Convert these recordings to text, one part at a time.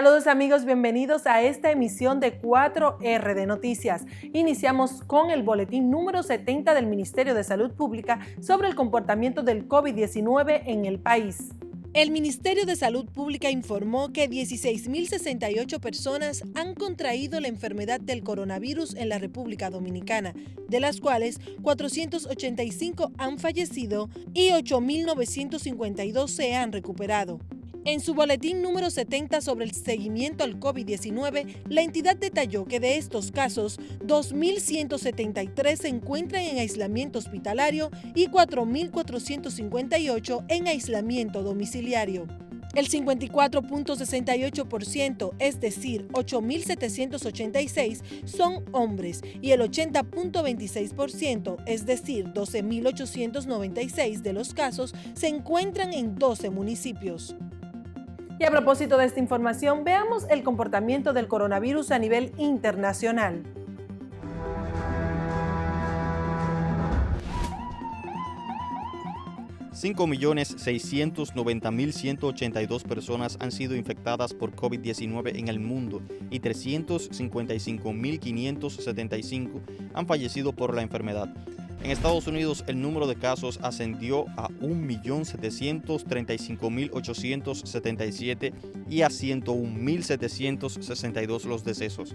Saludos amigos, bienvenidos a esta emisión de 4R de Noticias. Iniciamos con el boletín número 70 del Ministerio de Salud Pública sobre el comportamiento del COVID-19 en el país. El Ministerio de Salud Pública informó que 16.068 personas han contraído la enfermedad del coronavirus en la República Dominicana, de las cuales 485 han fallecido y 8.952 se han recuperado. En su boletín número 70 sobre el seguimiento al COVID-19, la entidad detalló que de estos casos, 2.173 se encuentran en aislamiento hospitalario y 4.458 en aislamiento domiciliario. El 54.68%, es decir, 8.786, son hombres y el 80.26%, es decir, 12.896 de los casos, se encuentran en 12 municipios. Y a propósito de esta información, veamos el comportamiento del coronavirus a nivel internacional. $5.690.182 personas han sido infectadas por COVID-19 en el mundo y 355.575 han fallecido por la enfermedad. En Estados Unidos, el número de casos ascendió a 1.735.877 y a 101.762 los decesos.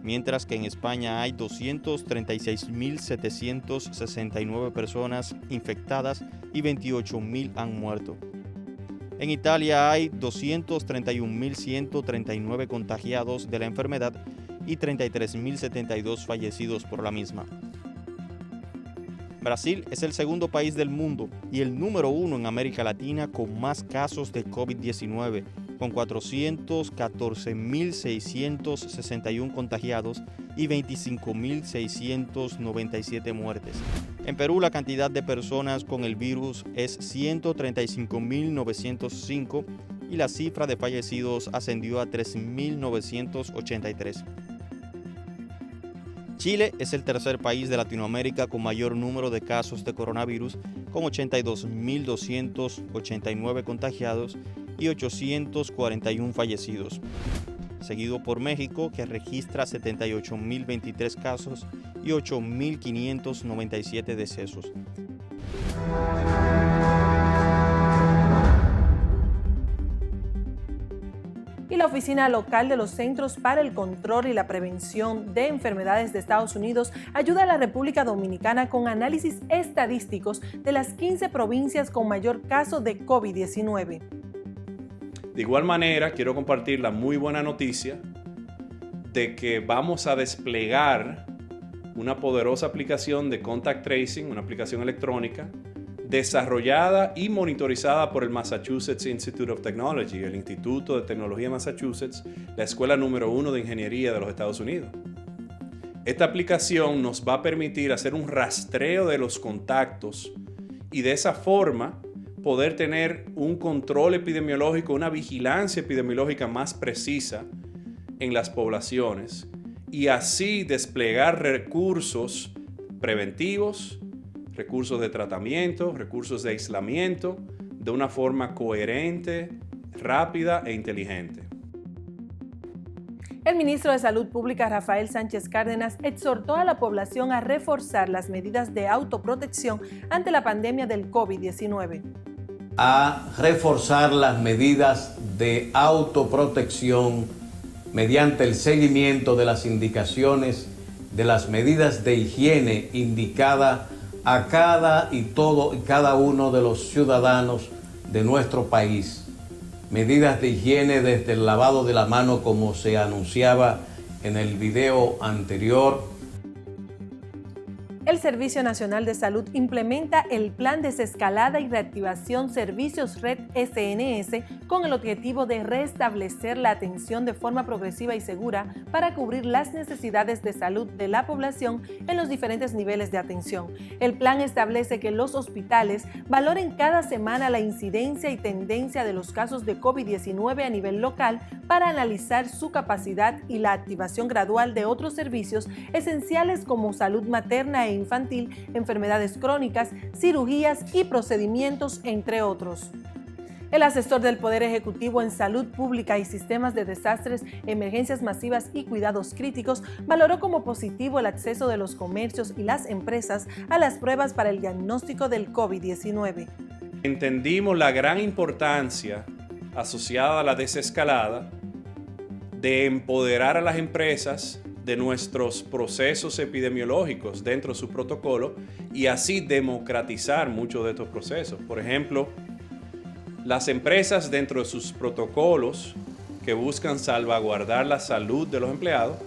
Mientras que en España hay 236.769 personas infectadas y 28.000 han muerto. En Italia hay 231.139 contagiados de la enfermedad y 33.072 fallecidos por la misma. Brasil es el segundo país del mundo y el número 1 en América Latina con más casos de COVID-19, con 414.661 contagiados y 25.697 muertes. En Perú, la cantidad de personas con el virus es 135.905 y la cifra de fallecidos ascendió a 3.983. Chile es el tercer país de Latinoamérica con mayor número de casos de coronavirus, con 82.289 contagiados y 841 fallecidos, seguido por México, que registra 78.023 casos y 8.597 decesos. Y la Oficina Local de los Centros para el Control y la Prevención de Enfermedades de Estados Unidos ayuda a la República Dominicana con análisis estadísticos de las 15 provincias con mayor caso de COVID-19. De igual manera, quiero compartir la muy buena noticia de que vamos a desplegar una poderosa aplicación de Contact Tracing, una aplicación electrónica, desarrollada y monitorizada por el Massachusetts Institute of Technology, el Instituto de Tecnología de Massachusetts, la escuela número 1 de ingeniería de los Estados Unidos. Esta aplicación nos va a permitir hacer un rastreo de los contactos y de esa forma poder tener un control epidemiológico, una vigilancia epidemiológica más precisa en las poblaciones y así desplegar recursos preventivos, recursos de tratamiento, recursos de aislamiento, de una forma coherente, rápida e inteligente. El ministro de Salud Pública, Rafael Sánchez Cárdenas, exhortó a la población a reforzar las medidas de autoprotección ante la pandemia del COVID-19. A reforzar las medidas de autoprotección mediante el seguimiento de las indicaciones de las medidas de higiene indicadas a cada uno de los ciudadanos de nuestro país. Medidas de higiene desde el lavado de la mano, como se anunciaba en el video anterior. El Servicio Nacional de Salud implementa el Plan Desescalada y Reactivación Servicios Red SNS con el objetivo de restablecer la atención de forma progresiva y segura para cubrir las necesidades de salud de la población en los diferentes niveles de atención. El plan establece que los hospitales valoren cada semana la incidencia y tendencia de los casos de COVID-19 a nivel local para analizar su capacidad y la activación gradual de otros servicios esenciales como salud materna e infantil, enfermedades crónicas, cirugías y procedimientos, entre otros. El asesor del Poder Ejecutivo en Salud Pública y Sistemas de Desastres, Emergencias Masivas y Cuidados Críticos valoró como positivo el acceso de los comercios y las empresas a las pruebas para el diagnóstico del COVID-19. Entendimos la gran importancia asociada a la desescalada de empoderar a las empresas de nuestros procesos epidemiológicos dentro de su protocolo y así democratizar muchos de estos procesos. Por ejemplo, las empresas dentro de sus protocolos que buscan salvaguardar la salud de los empleados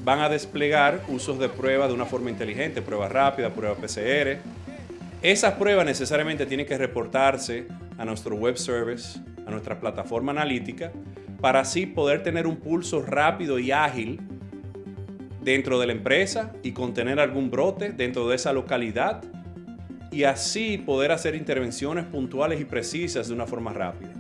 van a desplegar usos de pruebas de una forma inteligente, pruebas rápidas, pruebas PCR. Esas pruebas necesariamente tienen que reportarse a nuestro web service, a nuestra plataforma analítica, para así poder tener un pulso rápido y ágil dentro de la empresa y contener algún brote dentro de esa localidad y así poder hacer intervenciones puntuales y precisas de una forma rápida.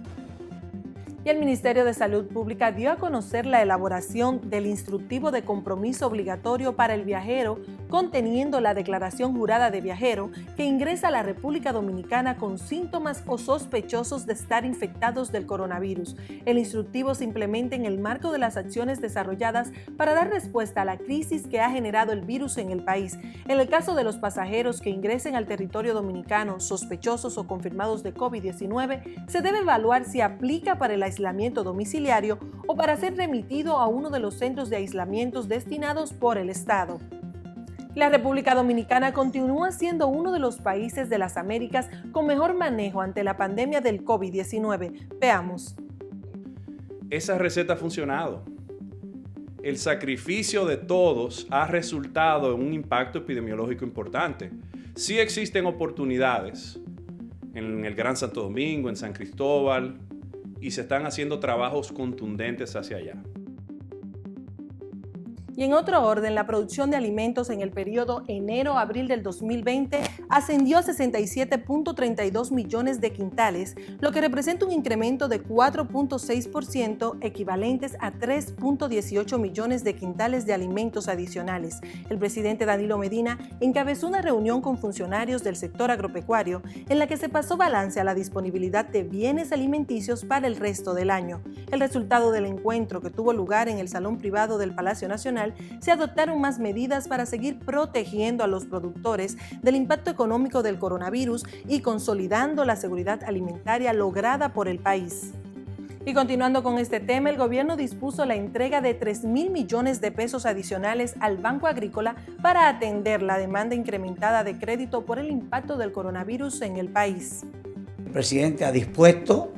Y el Ministerio de Salud Pública dio a conocer la elaboración del instructivo de compromiso obligatorio para el viajero, conteniendo la declaración jurada de viajero que ingresa a la República Dominicana con síntomas o sospechosos de estar infectados del coronavirus. El instructivo se implementa en el marco de las acciones desarrolladas para dar respuesta a la crisis que ha generado el virus en el país. En el caso de los pasajeros que ingresen al territorio dominicano sospechosos o confirmados de COVID-19, se debe evaluar si aplica para el aislamiento domiciliario o para ser remitido a uno de los centros de aislamientos destinados por el Estado. La República Dominicana continúa siendo uno de los países de las Américas con mejor manejo ante la pandemia del COVID-19. Veamos. Esa receta ha funcionado. El sacrificio de todos ha resultado en un impacto epidemiológico importante. Sí existen oportunidades en el Gran Santo Domingo, en San Cristóbal, y se están haciendo trabajos contundentes hacia allá. Y en otro orden, la producción de alimentos en el periodo enero-abril del 2020 ascendió a 67.32 millones de quintales, lo que representa un incremento de 4.6%, equivalentes a 3.18 millones de quintales de alimentos adicionales. El presidente Danilo Medina encabezó una reunión con funcionarios del sector agropecuario en la que se pasó balance a la disponibilidad de bienes alimenticios para el resto del año. El resultado del encuentro, que tuvo lugar en el Salón Privado del Palacio Nacional, se adoptaron más medidas para seguir protegiendo a los productores del impacto económico del coronavirus y consolidando la seguridad alimentaria lograda por el país. Y continuando con este tema, el gobierno dispuso la entrega de 3.000 millones de pesos adicionales al Banco Agrícola para atender la demanda incrementada de crédito por el impacto del coronavirus en el país. El presidente ha dispuesto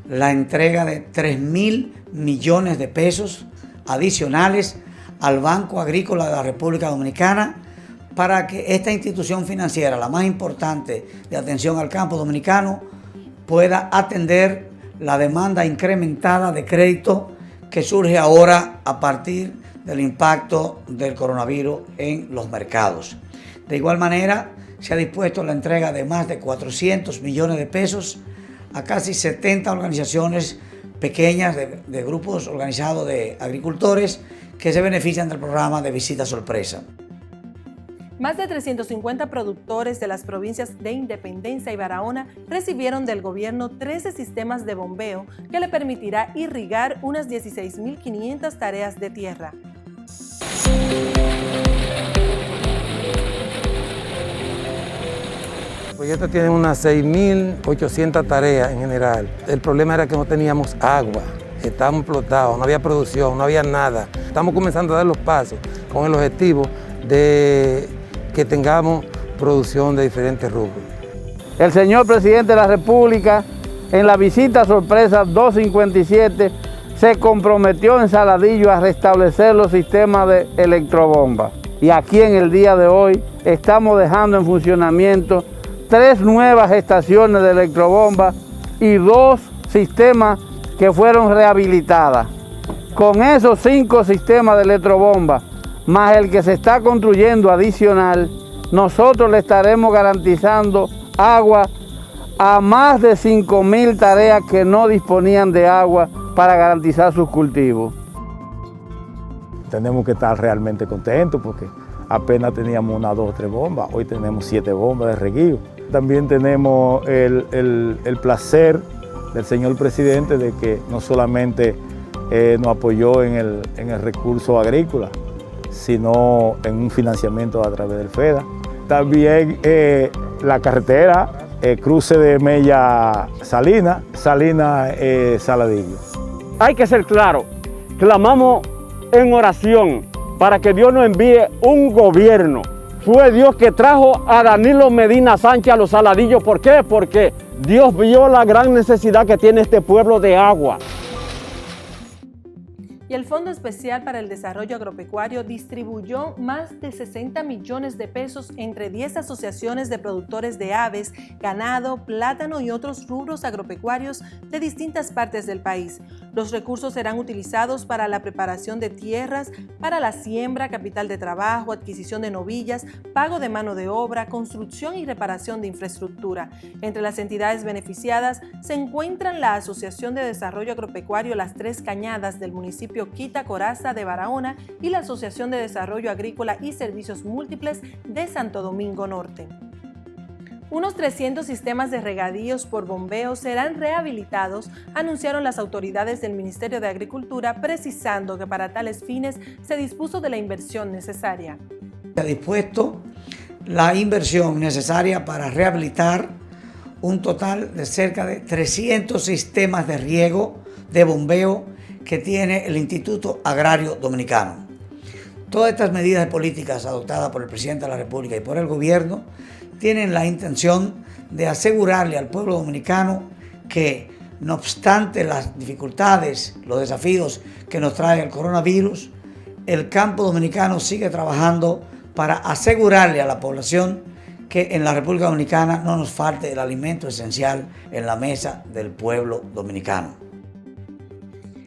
la entrega de 3.000 millones de pesos adicionales al Banco Agrícola de la República Dominicana para que esta institución financiera, la más importante de atención al campo dominicano, pueda atender la demanda incrementada de crédito que surge ahora a partir del impacto del coronavirus en los mercados. De igual manera, se ha dispuesto la entrega de más de 400 millones de pesos a casi 70 organizaciones pequeñas de grupos organizados de agricultores que se benefician del programa de visita sorpresa. Más de 350 productores de las provincias de Independencia y Barahona recibieron del gobierno 13 sistemas de bombeo que le permitirá irrigar unas 16.500 tareas de tierra. El proyecto tiene unas 6.800 tareas en general. El problema era que no teníamos agua. Estábamos explotados, no había producción, no había nada. Estamos comenzando a dar los pasos con el objetivo de que tengamos producción de diferentes rubros. El señor presidente de la República, en la visita sorpresa 257, se comprometió en Saladillo a restablecer los sistemas de electrobomba. Y aquí en el día de hoy estamos dejando en funcionamiento 3 nuevas estaciones de electrobomba y 2 sistemas que fueron rehabilitadas. Con esos 5 sistemas de electrobomba, más el que se está construyendo adicional, nosotros le estaremos garantizando agua a más de 5.000 tareas que no disponían de agua para garantizar sus cultivos. Tenemos que estar realmente contentos porque apenas teníamos 1, 2, 3 bombas, hoy tenemos 7 bombas de reguío. También tenemos el placer del señor presidente de que no solamente nos apoyó en el recurso agrícola, sino en un financiamiento a través del FEDA. También la carretera, cruce de Mella Salinas, Saladillo. Hay que ser claro, clamamos en oración para que Dios nos envíe un gobierno. Fue Dios que trajo a Danilo Medina Sánchez a los Saladillos. ¿Por qué? Porque Dios vio la gran necesidad que tiene este pueblo de agua. Y el Fondo Especial para el Desarrollo Agropecuario distribuyó más de 60 millones de pesos entre 10 asociaciones de productores de aves, ganado, plátano y otros rubros agropecuarios de distintas partes del país. Los recursos serán utilizados para la preparación de tierras, para la siembra, capital de trabajo, adquisición de novillas, pago de mano de obra, construcción y reparación de infraestructura. Entre las entidades beneficiadas se encuentran la Asociación de Desarrollo Agropecuario Las Tres Cañadas del municipio Quita Coraza de Barahona y la Asociación de Desarrollo Agrícola y Servicios Múltiples de Santo Domingo Norte. Unos 300 sistemas de regadíos por bombeo serán rehabilitados, anunciaron las autoridades del Ministerio de Agricultura, precisando que para tales fines se dispuso de la inversión necesaria. Se ha dispuesto la inversión necesaria para rehabilitar un total de cerca de 300 sistemas de riego, de bombeo, que tiene el Instituto Agrario Dominicano. Todas estas medidas políticas adoptadas por el presidente de la República y por el gobierno tienen la intención de asegurarle al pueblo dominicano que, no obstante las dificultades, los desafíos que nos trae el coronavirus, el campo dominicano sigue trabajando para asegurarle a la población que en la República Dominicana no nos falte el alimento esencial en la mesa del pueblo dominicano.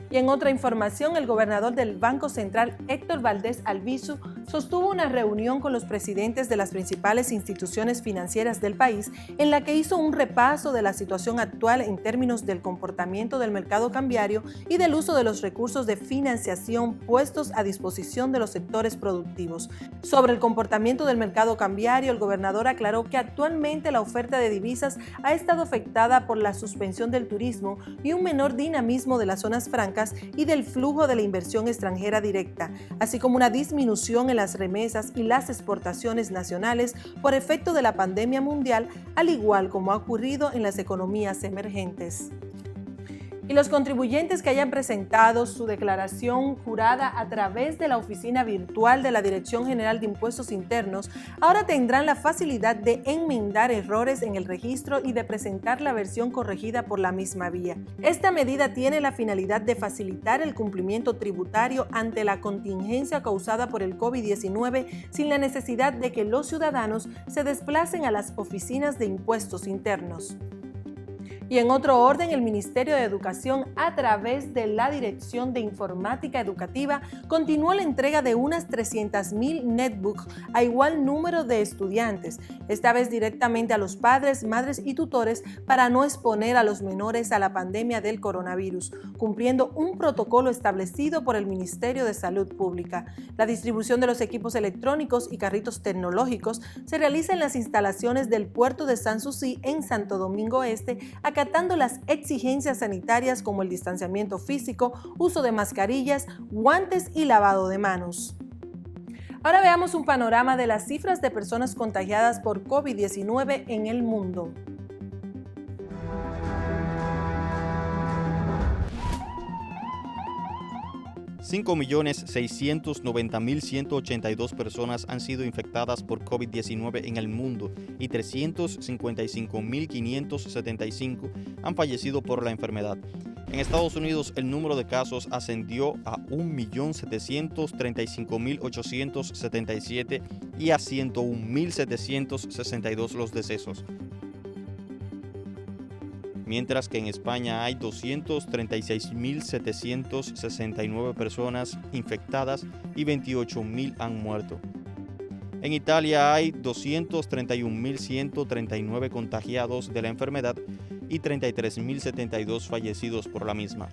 Y en otra información, el gobernador del Banco Central, Héctor Valdés Albizu, sostuvo una reunión con los presidentes de las principales instituciones financieras del país, en la que hizo un repaso de la situación actual en términos del comportamiento del mercado cambiario y del uso de los recursos de financiación puestos a disposición de los sectores productivos. Sobre el comportamiento del mercado cambiario, el gobernador aclaró que actualmente la oferta de divisas ha estado afectada por la suspensión del turismo y un menor dinamismo de las zonas francas y del flujo de la inversión extranjera directa, así como una disminución en las remesas y las exportaciones nacionales por efecto de la pandemia mundial, al igual como ha ocurrido en las economías emergentes. Y los contribuyentes que hayan presentado su declaración jurada a través de la oficina virtual de la Dirección General de Impuestos Internos ahora tendrán la facilidad de enmendar errores en el registro y de presentar la versión corregida por la misma vía. Esta medida tiene la finalidad de facilitar el cumplimiento tributario ante la contingencia causada por el COVID-19 sin la necesidad de que los ciudadanos se desplacen a las oficinas de impuestos internos. Y en otro orden, el Ministerio de Educación, a través de la Dirección de Informática Educativa, continuó la entrega de unas 300,000 netbooks a igual número de estudiantes, esta vez directamente a los padres, madres y tutores para no exponer a los menores a la pandemia del coronavirus, cumpliendo un protocolo establecido por el Ministerio de Salud Pública. La distribución de los equipos electrónicos y carritos tecnológicos se realiza en las instalaciones del puerto de Sanssouci en Santo Domingo Este, acatando las exigencias sanitarias como el distanciamiento físico, uso de mascarillas, guantes y lavado de manos. Ahora veamos un panorama de las cifras de personas contagiadas por COVID-19 en el mundo. $5.690.182 personas han sido infectadas por COVID-19 en el mundo y 355.575 han fallecido por la enfermedad. En Estados Unidos, el número de casos ascendió a 1.735.877 y a 101.762 los decesos. Mientras que en España hay 236.769 personas infectadas y 28.000 han muerto. En Italia hay 231.139 contagiados de la enfermedad y 33.072 fallecidos por la misma.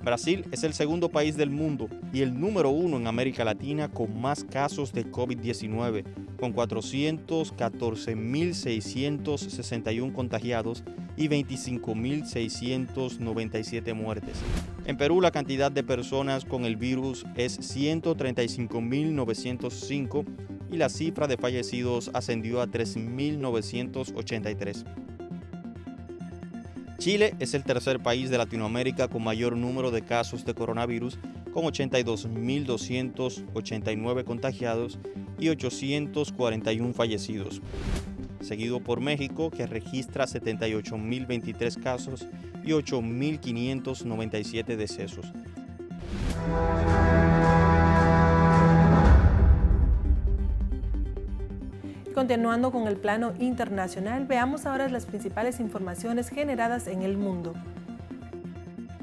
Brasil es el segundo país del mundo y el número 1 en América Latina con más casos de COVID-19, con 414.661 contagiados y 25.697 muertes. En Perú, la cantidad de personas con el virus es 135.905 y la cifra de fallecidos ascendió a 3.983. Chile es el tercer país de Latinoamérica con mayor número de casos de coronavirus, con 82.289 contagiados y 841 fallecidos, seguido por México, que registra 78.023 casos y 8.597 decesos. Continuando con el plano internacional, veamos ahora las principales informaciones generadas en el mundo.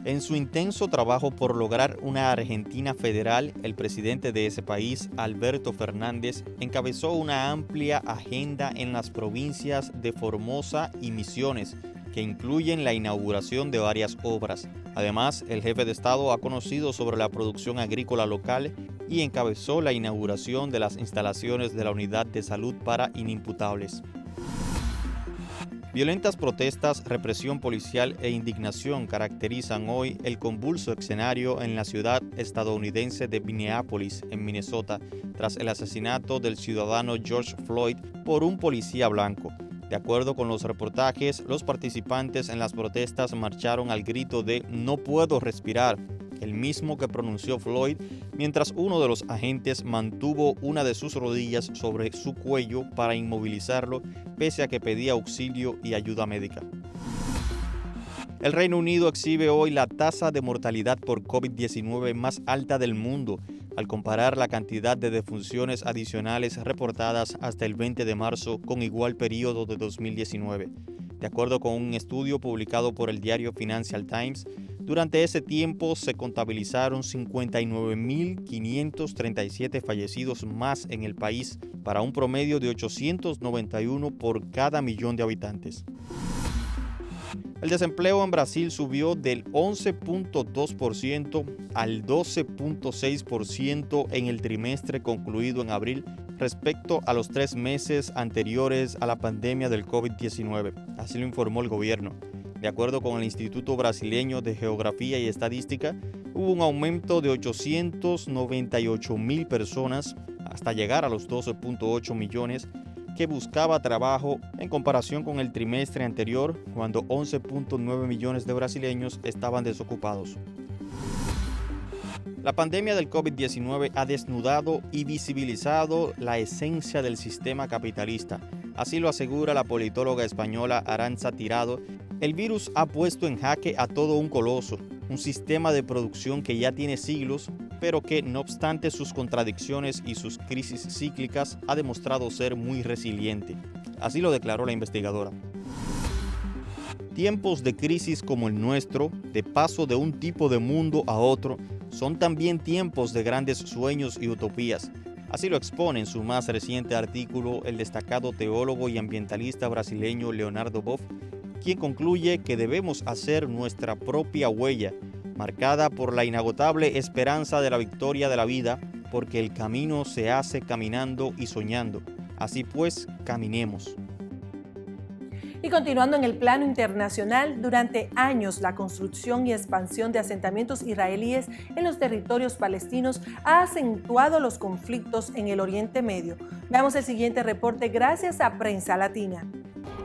En su intenso trabajo por lograr una Argentina federal, el presidente de ese país, Alberto Fernández, encabezó una amplia agenda en las provincias de Formosa y Misiones, que incluyen la inauguración de varias obras. Además, el jefe de Estado ha conocido sobre la producción agrícola local y encabezó la inauguración de las instalaciones de la Unidad de Salud para Inimputables. Violentas protestas, represión policial e indignación caracterizan hoy el convulso escenario en la ciudad estadounidense de Minneapolis, en Minnesota, tras el asesinato del ciudadano George Floyd por un policía blanco. De acuerdo con los reportajes, los participantes en las protestas marcharon al grito de "No puedo respirar", el mismo que pronunció Floyd, mientras uno de los agentes mantuvo una de sus rodillas sobre su cuello para inmovilizarlo, pese a que pedía auxilio y ayuda médica. El Reino Unido exhibe hoy la tasa de mortalidad por COVID-19 más alta del mundo, al comparar la cantidad de defunciones adicionales reportadas hasta el 20 de marzo con igual periodo de 2019. De acuerdo con un estudio publicado por el diario Financial Times, durante ese tiempo se contabilizaron 59.537 fallecidos más en el país, para un promedio de 891 por cada millón de habitantes. El desempleo en Brasil subió del 11.2% al 12.6% en el trimestre concluido en abril respecto a los 3 meses anteriores a la pandemia del COVID-19, así lo informó el gobierno. De acuerdo con el Instituto Brasileño de Geografía y Estadística, hubo un aumento de 898.000 personas hasta llegar a los 12.8 millones que buscaba trabajo en comparación con el trimestre anterior, cuando 11.9 millones de brasileños estaban desocupados. La pandemia del COVID-19 ha desnudado y visibilizado la esencia del sistema capitalista. Así lo asegura la politóloga española Arantxa Tirado. El virus ha puesto en jaque a todo un coloso, un sistema de producción que ya tiene siglos, pero que, no obstante sus contradicciones y sus crisis cíclicas, ha demostrado ser muy resiliente. Así lo declaró la investigadora. Tiempos de crisis como el nuestro, de paso de un tipo de mundo a otro, son también tiempos de grandes sueños y utopías. Así lo expone en su más reciente artículo el destacado teólogo y ambientalista brasileño Leonardo Boff, quien concluye que debemos hacer nuestra propia huella, marcada por la inagotable esperanza de la victoria de la vida, porque el camino se hace caminando y soñando. Así pues, caminemos. Y continuando en el plano internacional, durante años la construcción y expansión de asentamientos israelíes en los territorios palestinos ha acentuado los conflictos en el Oriente Medio. Veamos el siguiente reporte gracias a Prensa Latina.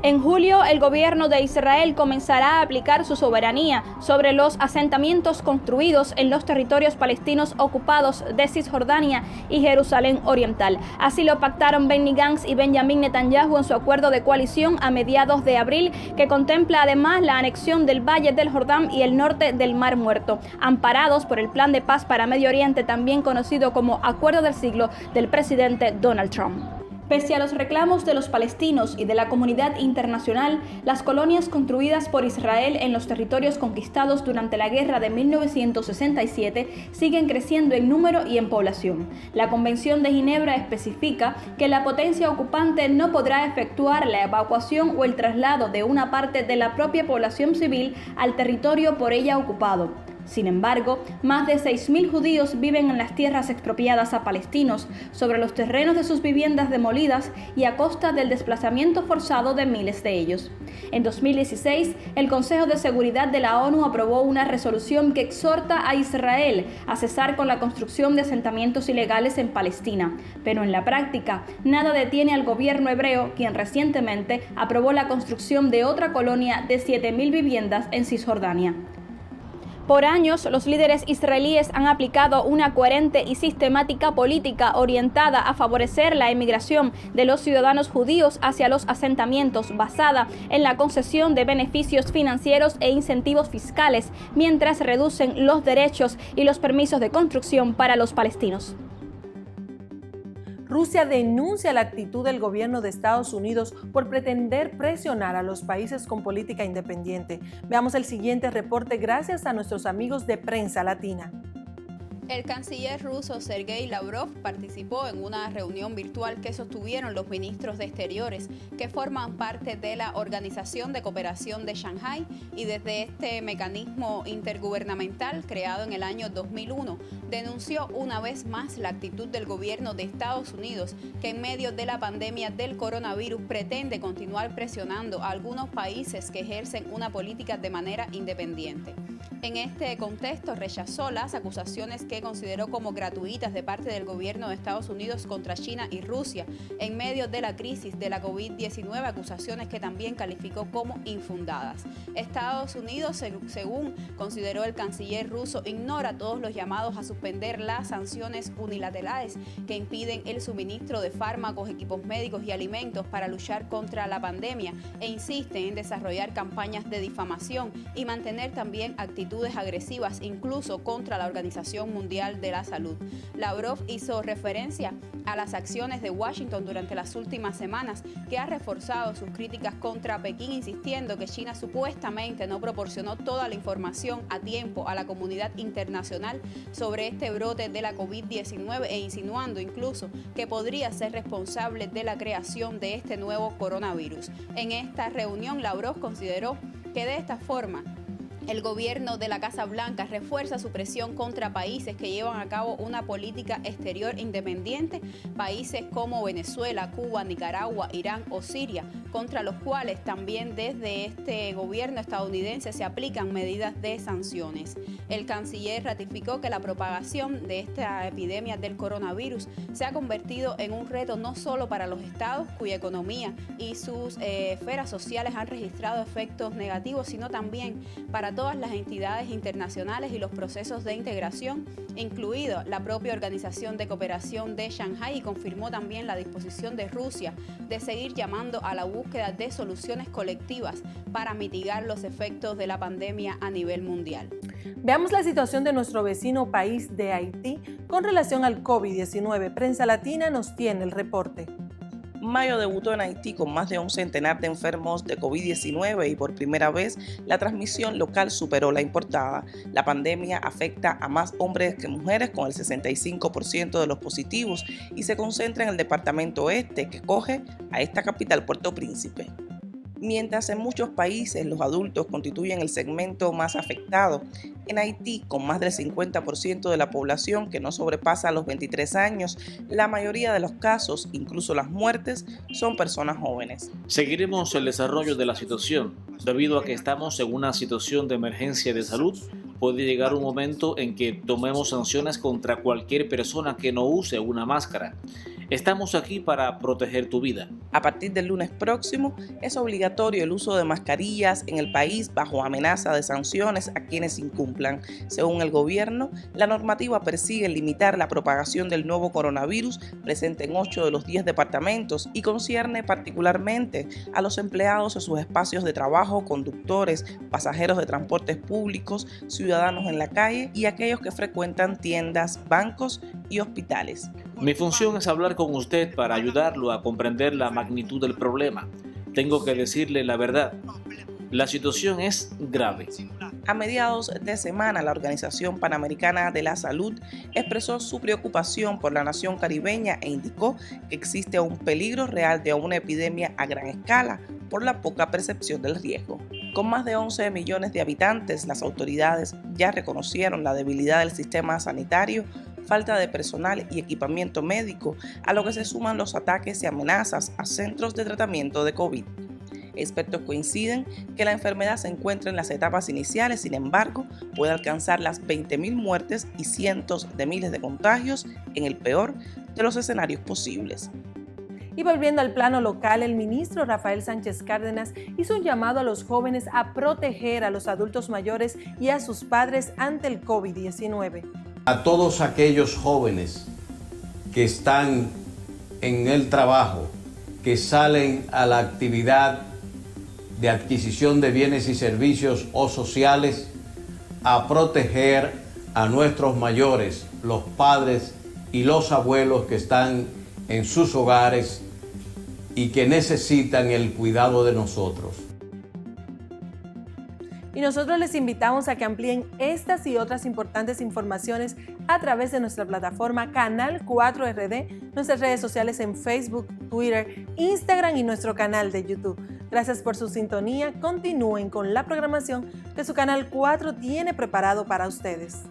En julio, el gobierno de Israel comenzará a aplicar su soberanía sobre los asentamientos construidos en los territorios palestinos ocupados de Cisjordania y Jerusalén Oriental. Así lo pactaron Benny Gantz y Benjamin Netanyahu en su acuerdo de coalición a mediados de abril, que contempla además la anexión del Valle del Jordán y el norte del Mar Muerto, amparados por el Plan de Paz para Medio Oriente, también conocido como Acuerdo del Siglo del presidente Donald Trump. Pese a los reclamos de los palestinos y de la comunidad internacional, las colonias construidas por Israel en los territorios conquistados durante la guerra de 1967 siguen creciendo en número y en población. La Convención de Ginebra especifica que la potencia ocupante no podrá efectuar la evacuación o el traslado de una parte de la propia población civil al territorio por ella ocupado. Sin embargo, más de 6.000 judíos viven en las tierras expropiadas a palestinos, sobre los terrenos de sus viviendas demolidas y a costa del desplazamiento forzado de miles de ellos. En 2016, el Consejo de Seguridad de la ONU aprobó una resolución que exhorta a Israel a cesar con la construcción de asentamientos ilegales en Palestina, pero en la práctica, nada detiene al gobierno hebreo, quien recientemente aprobó la construcción de otra colonia de 7.000 viviendas en Cisjordania. Por años, los líderes israelíes han aplicado una coherente y sistemática política orientada a favorecer la emigración de los ciudadanos judíos hacia los asentamientos, basada en la concesión de beneficios financieros e incentivos fiscales, mientras reducen los derechos y los permisos de construcción para los palestinos. Rusia denuncia la actitud del gobierno de Estados Unidos por pretender presionar a los países con política independiente. Veamos el siguiente reporte gracias a nuestros amigos de Prensa Latina. El canciller ruso Sergei Lavrov participó en una reunión virtual que sostuvieron los ministros de Exteriores que forman parte de la Organización de Cooperación de Shanghái y desde este mecanismo intergubernamental creado en el año 2001 denunció una vez más la actitud del gobierno de Estados Unidos que en medio de la pandemia del coronavirus pretende continuar presionando a algunos países que ejercen una política de manera independiente. En este contexto rechazó las acusaciones que consideró como gratuitas de parte del gobierno de Estados Unidos contra China y Rusia en medio de la crisis de la COVID-19, acusaciones que también calificó como infundadas. Estados Unidos, según consideró el canciller ruso, ignora todos los llamados a suspender las sanciones unilaterales que impiden el suministro de fármacos, equipos médicos y alimentos para luchar contra la pandemia e insiste en desarrollar campañas de difamación y mantener también actitudes agresivas, incluso contra la Organización Mundial de la Salud. Lavrov hizo referencia a las acciones de Washington durante las últimas semanas, que ha reforzado sus críticas contra Pekín, insistiendo que China supuestamente no proporcionó toda la información a tiempo a la comunidad internacional sobre este brote de la COVID-19 e insinuando incluso que podría ser responsable de la creación de este nuevo coronavirus. En esta reunión, Lavrov consideró que de esta forma el gobierno de la Casa Blanca refuerza su presión contra países que llevan a cabo una política exterior independiente, países como Venezuela, Cuba, Nicaragua, Irán o Siria, contra los cuales también desde este gobierno estadounidense se aplican medidas de sanciones. El canciller ratificó que la propagación de esta epidemia del coronavirus se ha convertido en un reto no solo para los estados, cuya economía y sus esferas sociales han registrado efectos negativos, sino también para todas las entidades internacionales y los procesos de integración, incluido la propia Organización de Cooperación de Shanghái, y confirmó también la disposición de Rusia de seguir llamando a la búsqueda de soluciones colectivas para mitigar los efectos de la pandemia a nivel mundial. Veamos la situación de nuestro vecino país de Haití con relación al COVID-19. Prensa Latina nos tiene el reporte. Mayo debutó en Haití con más de un centenar de enfermos de COVID-19 y por primera vez la transmisión local superó la importada. La pandemia afecta a más hombres que mujeres, con el 65% de los positivos, y se concentra en el departamento este, que acoge a esta capital, Puerto Príncipe. Mientras en muchos países los adultos constituyen el segmento más afectado, en Haití, con más del 50% de la población que no sobrepasa los 23 años, la mayoría de los casos, incluso las muertes, son personas jóvenes. Seguiremos el desarrollo de la situación. Debido a que estamos en una situación de emergencia de salud, puede llegar un momento en que tomemos sanciones contra cualquier persona que no use una máscara. Estamos aquí para proteger tu vida. A partir del lunes próximo, es obligatorio el uso de mascarillas en el país bajo amenaza de sanciones a quienes incumplan. Según el gobierno, la normativa persigue limitar la propagación del nuevo coronavirus presente en 8 de los 10 departamentos y concierne particularmente a los empleados en sus espacios de trabajo, conductores, pasajeros de transportes públicos, ciudadanos en la calle y aquellos que frecuentan tiendas, bancos y hospitales. Mi función es hablar con usted para ayudarlo a comprender la magnitud del problema. Tengo que decirle la verdad. La situación es grave. A mediados de semana, la Organización Panamericana de la Salud expresó su preocupación por la nación caribeña e indicó que existe un peligro real de una epidemia a gran escala por la poca percepción del riesgo. Con más de 11 millones de habitantes, las autoridades ya reconocieron la debilidad del sistema sanitario, falta de personal y equipamiento médico, a lo que se suman los ataques y amenazas a centros de tratamiento de COVID. Expertos coinciden que la enfermedad se encuentra en las etapas iniciales, sin embargo, puede alcanzar las 20.000 muertes y cientos de miles de contagios en el peor de los escenarios posibles. Y volviendo al plano local, el ministro Rafael Sánchez Cárdenas hizo un llamado a los jóvenes a proteger a los adultos mayores y a sus padres ante el COVID-19. A todos aquellos jóvenes que están en el trabajo, que salen a la actividad de adquisición de bienes y servicios o sociales, a proteger a nuestros mayores, los padres y los abuelos que están en sus hogares y que necesitan el cuidado de nosotros. Y nosotros les invitamos a que amplíen estas y otras importantes informaciones a través de nuestra plataforma Canal 4RD, nuestras redes sociales en Facebook, Twitter, Instagram y nuestro canal de YouTube. Gracias por su sintonía. Continúen con la programación que su Canal 4 tiene preparado para ustedes.